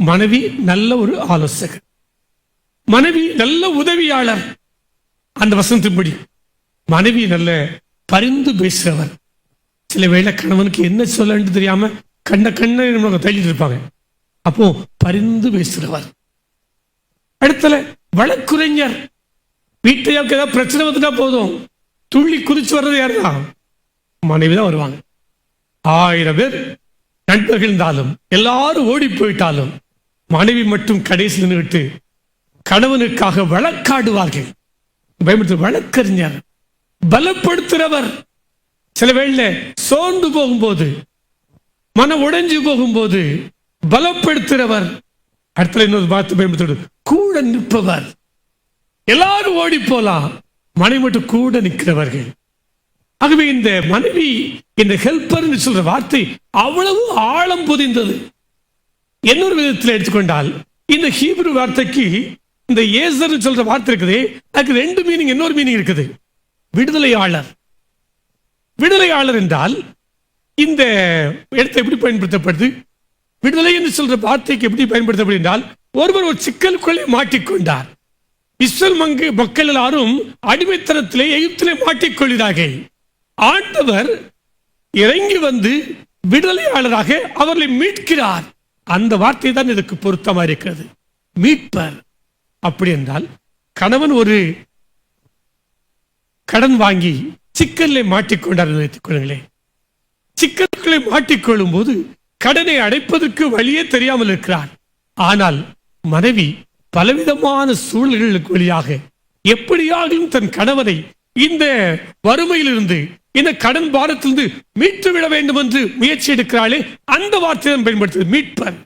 மனைவி நல்ல ஒரு ஆலோசகர், மனைவி நல்ல உதவியாளர். அந்த வசனத்தின்படி மனைவி நல்ல பரிந்து பேசுறவர். சில வேளை கணவனுக்கு என்ன சொல்லன்னு தெரியாம கண்ண தள்ளிட்டு இருப்பாங்க. அப்போ பரிந்து பேசுறவர். அடுத்தல வழக்குரைஞர். வீட்டையாவுக்கு ஏதாவது பிரச்சனை வந்துட்டா போதும், துள்ளி குதிச்சு வர்றது யாருதான்? மனைவி தான் வருவாங்க. 1000 பேர் நண்பர்கள் இருந்தாலும் எல்லாரும் ஓடி போயிட்டாலும் மனைவி மட்டும் கடைசி நின்றுவிட்டு கணவனுக்காக வழக்காடுவார்கள். வழக்கறிஞர், பலப்படுத்துறவர். சில வேளை சோர்ந்து போகும்போது, மன உடைஞ்சு போகும்போது பலப்படுத்துறவர். அடுத்த இன்னொரு வார்த்தை பயன்படுத்த, கூட நிற்பவர். எல்லாரும் ஓடி போலாம், மனைவி மட்டும் கூட நிற்கிறவர்கள். ஆகவே இந்த மனைவி, இந்த ஹெல்பர் சொல்ற வார்த்தை அவ்வளவு ஆழம் புதிந்தது. இன்னொரு விதத்தில் எடுத்துக்கொண்டால், இந்த ஹீப்ரு வார்த்தைக்கு இந்த ஏசர் சொல்ற வார்த்தை இருக்குது, அதுக்கு 2 மீனிங். இன்னொரு மீனிங் இருக்குது, விடுதலையாளர். விடுதலையாளர் என்றால் இந்த இடத்தை எப்படி பயன்படுத்தப்படுது? விடுதலை என்று சொல்ற வார்த்தைக்கு எப்படி பயன்படுத்தப்படுது என்றால், ஒருவர் ஒரு சிக்கலுக்குள்ளே மாட்டிக்கொண்டார். இஸ்ரேல் மக்கள் எல்லாரும் அடிமைத்தனத்திலே எகிப்திலே மாட்டிக்கொள்கிறார்கள். ஆண்டவர் இறங்கி வந்து விடுதலையாளராக அவர்களை மீட்கிறார். அந்த வார்த்தை தான் இதுக்கு பொருத்தமா இருக்கிறது, மீட்பர். அப்படி என்றால், கணவன் ஒரு கடன் வாங்கி சிக்கலை மாட்டிக்கொண்டார் வைத்துக் கொள்ளுங்களேன். சிக்கல்களை மாட்டிக்கொள்ளும் போது கடனை அடைப்பதற்கு வழியே தெரியாமல் இருக்கிறார். ஆனால் மனைவி பலவிதமான சூழல்களுக்கு வழியாக எப்படியாகவும் தன் கணவனை இந்த வறுமையிலிருந்து, இந்த கடன் பாரத்திலிருந்து மீட்டு விட வேண்டும் என்று முயற்சி எடுக்கிறாளே, அந்த வார்த்தையை பயன்படுத்துவது மீட்பர்.